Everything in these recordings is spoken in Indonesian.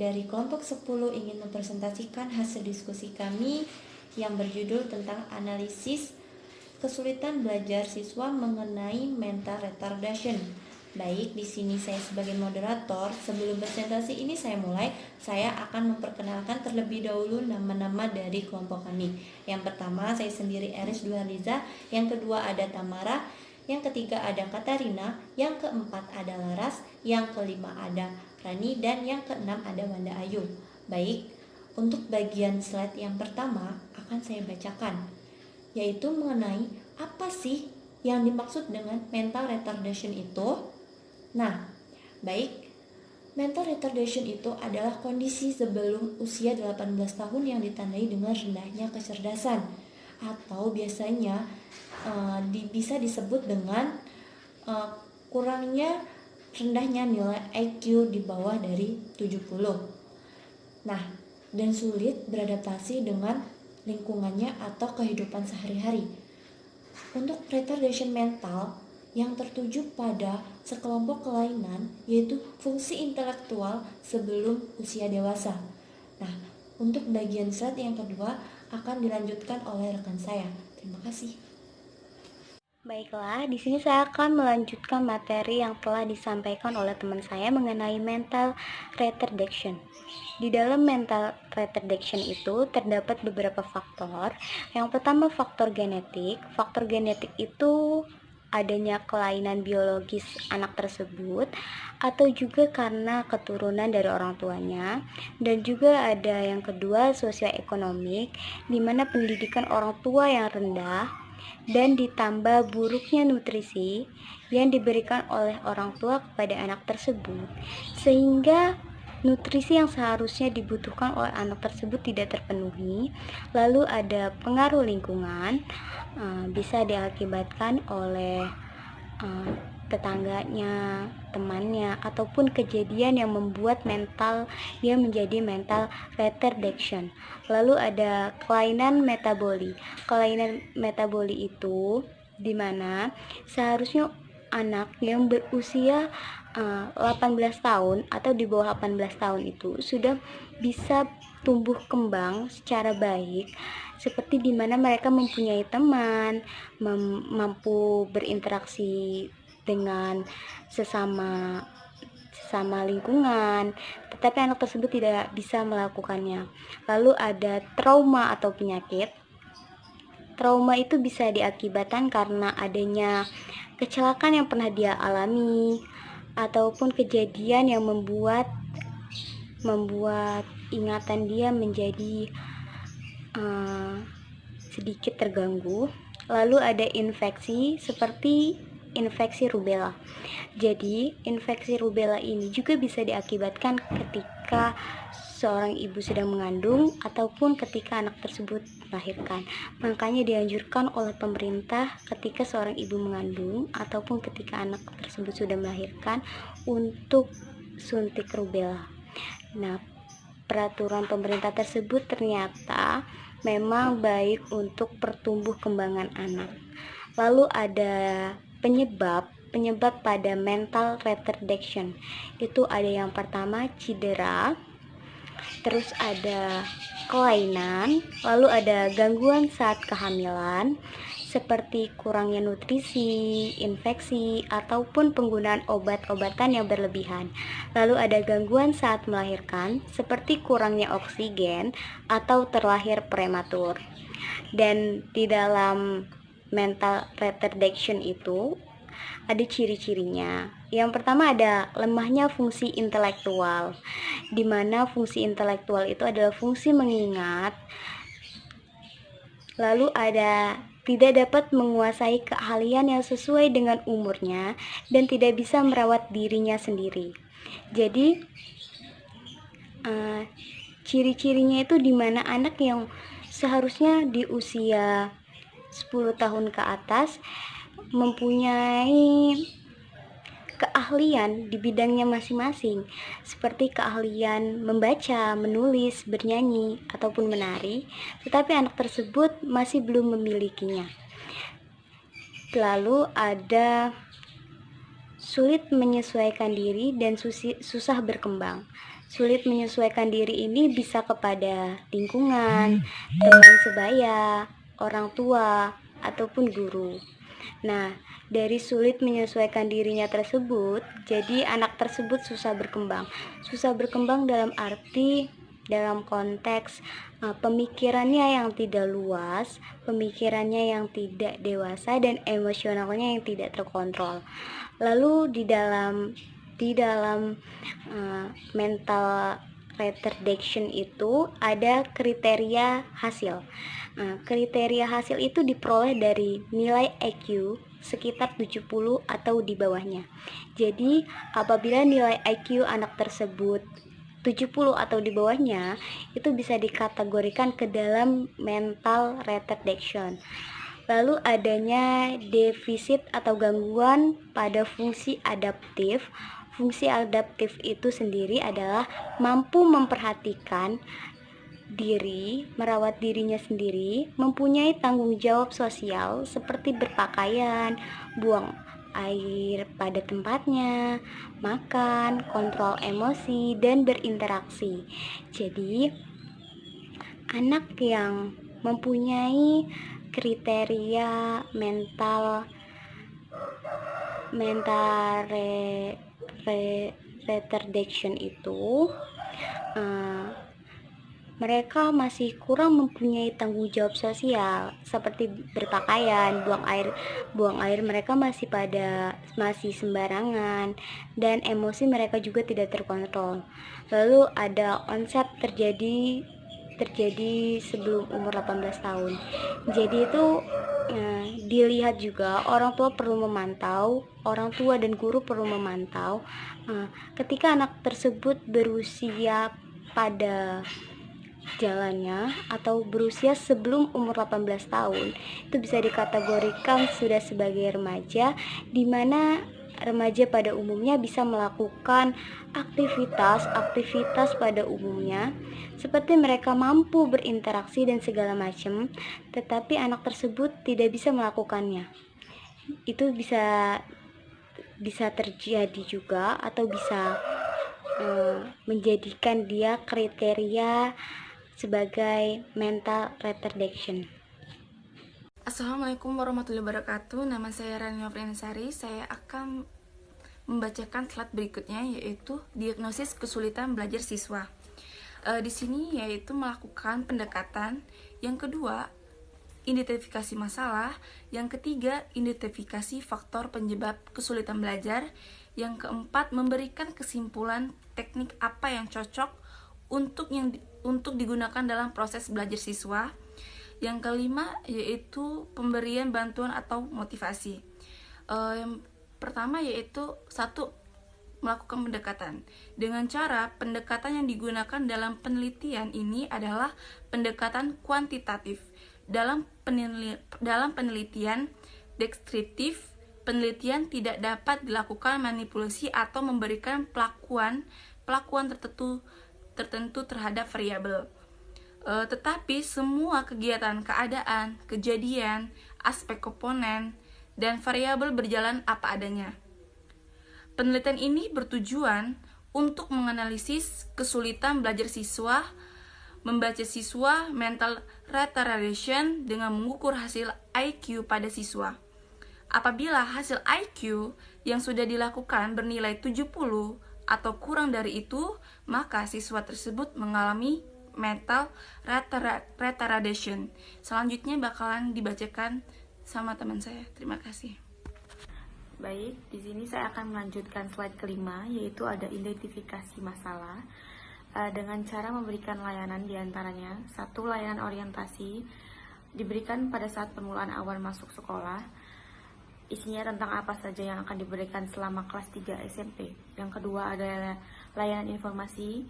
dari kelompok 10 ingin mempresentasikan hasil diskusi kami yang berjudul tentang analisis kesulitan belajar siswa mengenai mental retardation. Baik, di sini saya sebagai moderator. Sebelum presentasi ini saya mulai, saya akan memperkenalkan terlebih dahulu nama-nama dari kelompok kami. Yang pertama, saya sendiri Eris Duhaliza. Yang kedua ada Tamara. Yang ketiga ada Katarina. Yang keempat ada Laras. Yang kelima ada Rani. Dan yang keenam ada Wanda Ayu. Baik, untuk bagian slide yang pertama akan saya bacakan, yaitu mengenai apa sih yang dimaksud dengan mental retardation itu. Nah, baik, mental retardation itu adalah kondisi sebelum usia 18 tahun yang ditandai dengan rendahnya kecerdasan atau biasanya bisa disebut dengan kurangnya rendahnya nilai IQ di bawah dari 70. Nah, dan sulit beradaptasi dengan lingkungannya atau kehidupan sehari-hari. Untuk retardation mental yang tertuju pada sekelompok kelainan, yaitu fungsi intelektual sebelum usia dewasa. Nah, untuk bagian slide yang kedua akan dilanjutkan oleh rekan saya. Terima kasih. Baiklah, di sini saya akan melanjutkan materi yang telah disampaikan oleh teman saya mengenai mental retardation. Di dalam mental retardation itu terdapat beberapa faktor. Yang pertama faktor genetik. Faktor genetik itu adanya kelainan biologis anak tersebut atau juga karena keturunan dari orang tuanya, dan juga ada yang kedua sosioekonomik, di mana pendidikan orang tua yang rendah dan ditambah buruknya nutrisi yang diberikan oleh orang tua kepada anak tersebut, sehingga nutrisi yang seharusnya dibutuhkan oleh anak tersebut tidak terpenuhi. Lalu ada pengaruh lingkungan, bisa diakibatkan oleh tetangganya, temannya, ataupun kejadian yang membuat mental dia menjadi mental retardation. Lalu ada kelainan metaboli. Kelainan metaboli itu dimana seharusnya anak yang berusia 18 tahun atau di bawah 18 tahun itu sudah bisa tumbuh kembang secara baik, seperti dimana mereka mempunyai teman, mampu berinteraksi dengan sesama lingkungan, tetapi anak tersebut tidak bisa melakukannya. Lalu ada trauma atau penyakit. Trauma itu bisa diakibatkan karena adanya kecelakaan yang pernah dia alami ataupun kejadian yang membuat ingatan dia menjadi sedikit terganggu. Lalu ada infeksi seperti infeksi rubella. Jadi, infeksi rubella ini juga bisa diakibatkan ketika seorang ibu sedang mengandung ataupun ketika anak tersebut melahirkan. Makanya dianjurkan oleh pemerintah ketika seorang ibu mengandung ataupun ketika anak tersebut sudah melahirkan untuk suntik rubella. Nah, peraturan pemerintah tersebut ternyata memang baik untuk pertumbuh kembangan anak. Lalu ada penyebab pada mental retardation. Itu ada yang pertama cedera, terus ada kelainan, lalu ada gangguan saat kehamilan seperti kurangnya nutrisi, infeksi, ataupun penggunaan obat-obatan yang berlebihan. Lalu ada gangguan saat melahirkan seperti kurangnya oksigen atau terlahir prematur. Dan di dalam mental retardation itu ada ciri-cirinya. Yang pertama ada lemahnya fungsi intelektual, di mana fungsi intelektual itu adalah fungsi mengingat. Lalu ada tidak dapat menguasai keahlian yang sesuai dengan umurnya dan tidak bisa merawat dirinya sendiri. Jadi ciri-cirinya itu dimana anak yang seharusnya di usia 10 tahun ke atas mempunyai keahlian di bidangnya masing-masing, seperti keahlian membaca, menulis, bernyanyi, ataupun menari, tetapi anak tersebut masih belum memilikinya. Lalu ada sulit menyesuaikan diri dan susah berkembang. sulit menyesuaikan diri ini bisa kepada lingkungan, teman sebaya, orang tua, ataupun guru. Nah, dari sulit menyesuaikan dirinya tersebut, jadi anak tersebut susah berkembang. Susah berkembang dalam arti dalam konteks pemikirannya yang tidak luas, pemikirannya yang tidak dewasa, dan emosionalnya yang tidak terkontrol. Lalu di dalam mental retardaction itu ada kriteria hasil. Kriteria hasil itu diperoleh dari nilai IQ sekitar 70 atau di bawahnya. Jadi, apabila nilai IQ anak tersebut 70 atau di bawahnya, itu bisa dikategorikan ke dalam mental retardaction. Lalu adanya defisit atau gangguan pada fungsi adaptif. Fungsi adaptif itu sendiri adalah mampu memperhatikan diri, merawat dirinya sendiri, mempunyai tanggung jawab sosial seperti berpakaian, buang air pada tempatnya, makan, kontrol emosi, dan berinteraksi. Jadi, anak yang mempunyai kriteria mental retardaction itu mereka masih kurang mempunyai tanggung jawab sosial seperti berpakaian, buang air mereka masih sembarangan, dan emosi mereka juga tidak terkontrol. Lalu ada onset terjadi sebelum umur 18 tahun. Jadi itu dilihat juga orang tua dan guru perlu memantau ketika anak tersebut berusia pada jalannya atau berusia sebelum umur 18 tahun, itu bisa dikategorikan sudah sebagai remaja, di mana remaja pada umumnya bisa melakukan aktivitas pada umumnya seperti mereka mampu berinteraksi dan segala macam, tetapi anak tersebut tidak bisa melakukannya. Itu bisa terjadi juga atau bisa menjadikan dia kriteria sebagai mental retardaction. Assalamualaikum warahmatullahi wabarakatuh. Nama saya Rani Nofriansari. Saya akan membacakan slide berikutnya, yaitu diagnosis kesulitan belajar siswa. Di sini yaitu melakukan pendekatan. Yang kedua, identifikasi masalah. Yang ketiga, identifikasi faktor penyebab kesulitan belajar. Yang keempat, memberikan kesimpulan teknik apa yang cocok untuk digunakan dalam proses belajar siswa. Yang kelima yaitu pemberian bantuan atau motivasi. Yang pertama yaitu melakukan pendekatan. Dengan cara pendekatan yang digunakan dalam penelitian ini adalah pendekatan kuantitatif. Dalam penelitian deskriptif, penelitian tidak dapat dilakukan manipulasi atau memberikan pelakuan tertentu terhadap variabel. Tetapi semua kegiatan, keadaan, kejadian, aspek komponen, dan variabel berjalan apa adanya. Penelitian ini bertujuan untuk menganalisis kesulitan belajar siswa, membaca siswa, mental retardation dengan mengukur hasil IQ pada siswa. Apabila hasil IQ yang sudah dilakukan bernilai 70 atau kurang dari itu, maka siswa tersebut mengalami mental retardation. Selanjutnya bakalan dibacakan sama teman saya. Terima kasih. Baik, di sini saya akan melanjutkan slide kelima, yaitu ada identifikasi masalah dengan cara memberikan layanan diantaranya. 1. Layanan orientasi diberikan pada saat permulaan awal masuk sekolah. Isinya tentang apa saja yang akan diberikan selama kelas 3 SMP. Yang kedua adalah layanan informasi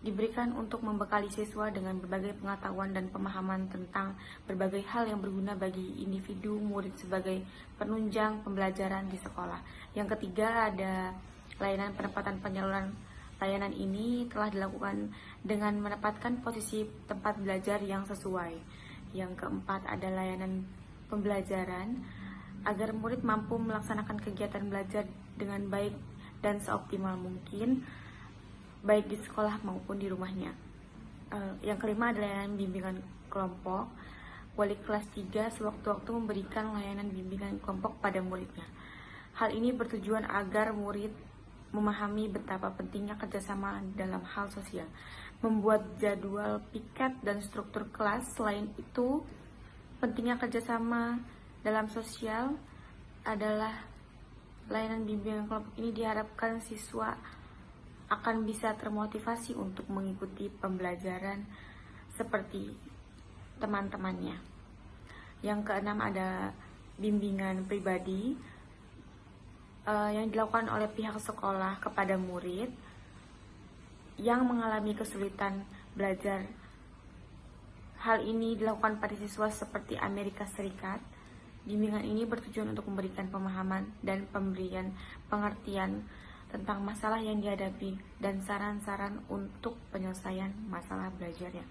diberikan untuk membekali siswa dengan berbagai pengetahuan dan pemahaman tentang berbagai hal yang berguna bagi individu murid sebagai penunjang pembelajaran di sekolah. Yang ketiga ada layanan penempatan penyaluran. Layanan ini telah dilakukan dengan menempatkan posisi tempat belajar yang sesuai. Yang keempat ada layanan pembelajaran agar murid mampu melaksanakan kegiatan belajar dengan baik dan seoptimal mungkin. baik di sekolah maupun di rumahnya. Yang kelima adalah layanan bimbingan kelompok. Wali kelas 3 sewaktu-waktu memberikan layanan bimbingan kelompok pada muridnya. Hal ini bertujuan agar murid memahami betapa pentingnya kerjasama dalam hal sosial, membuat jadwal piket dan struktur kelas. Selain itu, pentingnya kerjasama dalam sosial adalah layanan bimbingan kelompok ini diharapkan siswa akan bisa termotivasi untuk mengikuti pembelajaran seperti teman-temannya. Yang keenam ada bimbingan pribadi yang dilakukan oleh pihak sekolah kepada murid yang mengalami kesulitan belajar. Hal ini dilakukan pada siswa seperti Amerika Serikat. Bimbingan ini bertujuan untuk memberikan pemahaman dan pemberian pengertian tentang masalah yang dihadapi dan saran-saran untuk penyelesaian masalah belajarnya.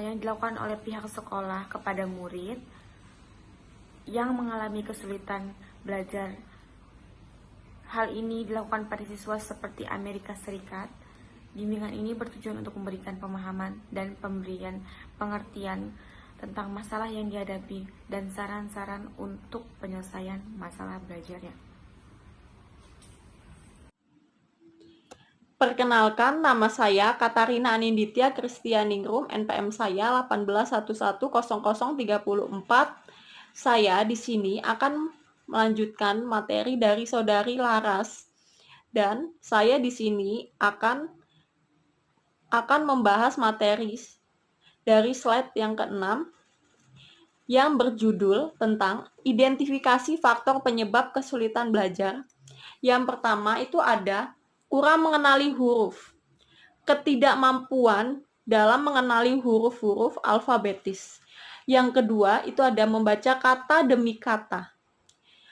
Yang dilakukan oleh pihak sekolah kepada murid yang mengalami kesulitan belajar. Hal ini dilakukan pada siswa seperti Amerika Serikat. Bimbingan ini bertujuan untuk memberikan pemahaman dan pemberian pengertian tentang masalah yang dihadapi dan saran-saran untuk penyelesaian masalah belajarnya. Perkenalkan, nama saya Katarina Aninditya Kristianingrum, NPM saya 18110034. Saya di sini akan melanjutkan materi dari Saudari Laras, dan saya di sini akan membahas materi dari slide yang ke-6 yang berjudul tentang identifikasi faktor penyebab kesulitan belajar. Yang pertama itu ada kurang mengenali huruf, ketidakmampuan dalam mengenali huruf-huruf alfabetis. Yang kedua itu ada membaca kata demi kata,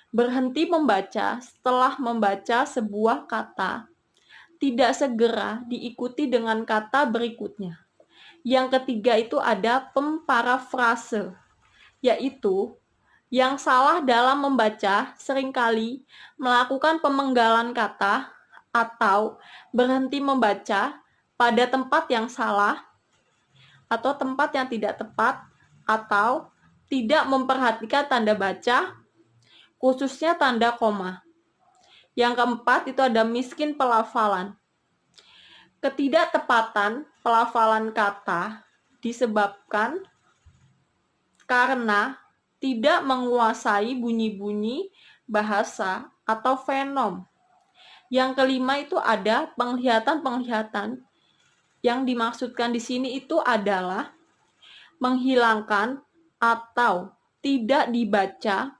berhenti membaca setelah membaca sebuah kata, tidak segera diikuti dengan kata berikutnya. Yang ketiga itu ada pemparafrase, yaitu yang salah dalam membaca seringkali melakukan pemenggalan kata atau berhenti membaca pada tempat yang salah atau tempat yang tidak tepat atau tidak memperhatikan tanda baca, khususnya tanda koma. Yang keempat itu ada miskin pelafalan. Ketidaktepatan pelafalan kata disebabkan karena tidak menguasai bunyi-bunyi bahasa atau fenom. Yang kelima itu ada penglihatan-penglihatan. Yang dimaksudkan di sini itu adalah menghilangkan atau tidak dibaca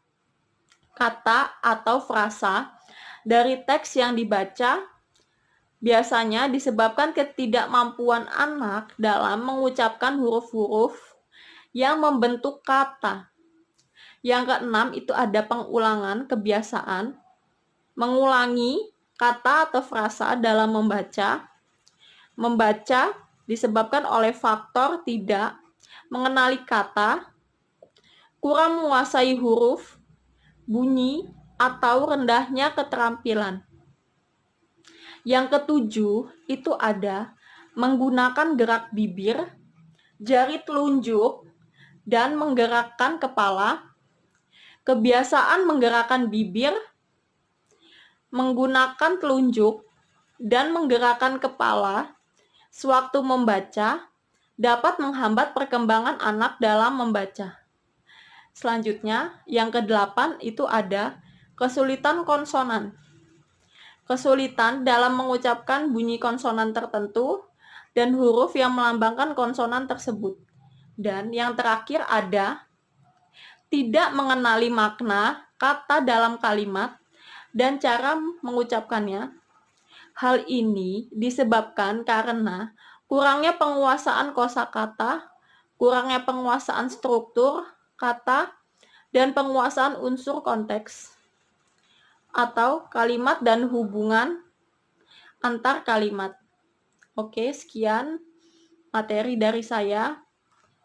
kata atau frasa dari teks yang dibaca, biasanya disebabkan ketidakmampuan anak dalam mengucapkan huruf-huruf yang membentuk kata. Yang keenam itu ada pengulangan kebiasaan, mengulangi kata atau frasa dalam membaca. Membaca disebabkan oleh faktor tidak mengenali kata, kurang menguasai huruf, bunyi, atau rendahnya keterampilan. Yang ketujuh itu ada menggunakan gerak bibir, jari telunjuk, dan menggerakkan kepala. Kebiasaan menggerakkan bibir, menggunakan telunjuk, dan menggerakkan kepala sewaktu membaca dapat menghambat perkembangan anak dalam membaca. Selanjutnya, yang ke-8 itu ada kesulitan konsonan. Kesulitan dalam mengucapkan bunyi konsonan tertentu dan huruf yang melambangkan konsonan tersebut. Dan yang terakhir ada tidak mengenali makna kata dalam kalimat dan cara mengucapkannya. Hal ini disebabkan karena kurangnya penguasaan kosakata, kurangnya penguasaan struktur kata, dan penguasaan unsur konteks atau kalimat dan hubungan antar kalimat. Oke, sekian materi dari saya.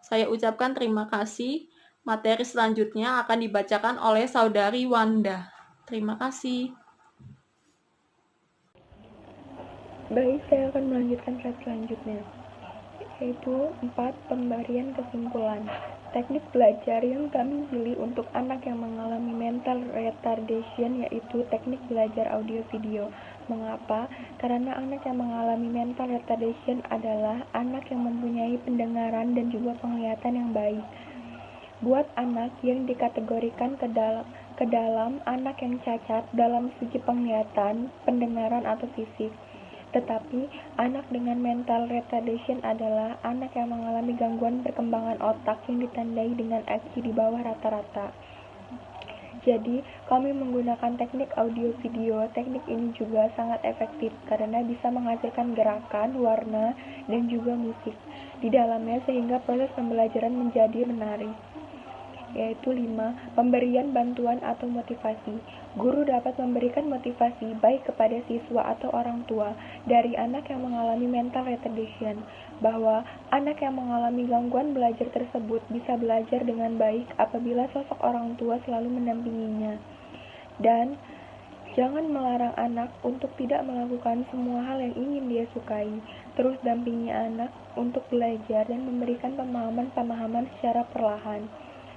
Saya ucapkan terima kasih. Materi selanjutnya akan dibacakan oleh Saudari Wanda. Terima kasih. Baik, saya akan melanjutkan slide selanjutnya, yaitu 4. Pemberian kesimpulan. Teknik belajar yang kami pilih untuk anak yang mengalami mental retardation yaitu teknik belajar audio video. Mengapa? Karena anak yang mengalami mental retardation adalah anak yang mempunyai pendengaran dan juga penglihatan yang baik. Buat anak yang dikategorikan ke dalam anak yang cacat dalam segi penglihatan, pendengaran atau fisik. Tetapi, anak dengan mental retardation adalah anak yang mengalami gangguan perkembangan otak yang ditandai dengan IQ di bawah rata-rata. Jadi, kami menggunakan teknik audio video. Teknik ini juga sangat efektif karena bisa menghasilkan gerakan, warna, dan juga musik di dalamnya sehingga proses pembelajaran menjadi menarik. Yaitu 5. Pemberian bantuan atau motivasi. Guru dapat memberikan motivasi baik kepada siswa atau orang tua dari anak yang mengalami mental retardation bahwa anak yang mengalami gangguan belajar tersebut bisa belajar dengan baik apabila sosok orang tua selalu mendampinginya. Dan jangan melarang anak untuk tidak melakukan semua hal yang ingin dia sukai. Terus dampingi anak untuk belajar dan memberikan pemahaman-pemahaman secara perlahan.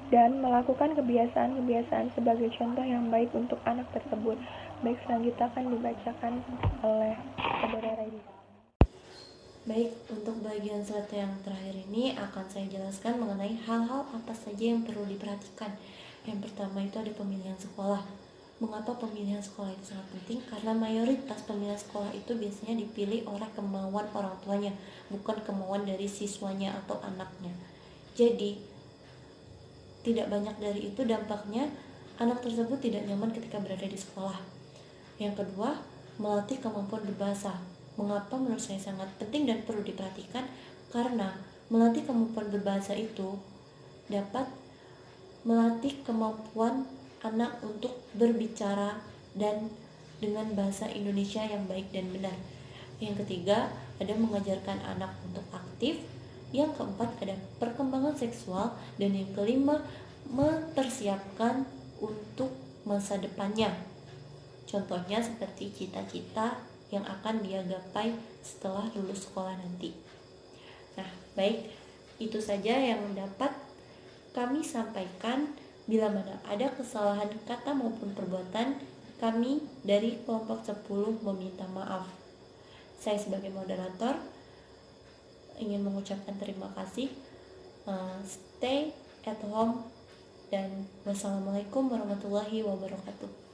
Dan melakukan kebiasaan-kebiasaan sebagai contoh yang baik untuk anak tersebut. Baik, selanjutnya akan dibacakan oleh Saudara Raidi. Baik, untuk bagian slide yang terakhir ini akan saya jelaskan mengenai hal-hal apa saja yang perlu diperhatikan. Yang pertama itu ada pemilihan sekolah. Mengapa pemilihan sekolah itu sangat penting? Karena mayoritas pemilihan sekolah itu biasanya dipilih oleh kemauan orang tuanya, bukan kemauan dari siswanya atau anaknya. Jadi, tidak banyak dari itu dampaknya anak tersebut tidak nyaman ketika berada di sekolah. Yang kedua, melatih kemampuan berbahasa. Mengapa menurut saya sangat penting dan perlu diperhatikan? Karena melatih kemampuan berbahasa itu dapat melatih kemampuan anak untuk berbicara dan dengan bahasa Indonesia yang baik dan benar. Yang ketiga, ada mengajarkan anak untuk aktif. Yang keempat, ada perkembangan seksual. Dan yang kelima, mempersiapkan untuk masa depannya. Contohnya seperti cita-cita yang akan dia gapai setelah lulus sekolah nanti. Nah, baik, itu saja yang dapat kami sampaikan. Bila mana ada kesalahan kata maupun perbuatan, kami dari kelompok 10 meminta maaf. Saya sebagai moderator ingin mengucapkan terima kasih. Stay at home dan wassalamualaikum warahmatullahi wabarakatuh.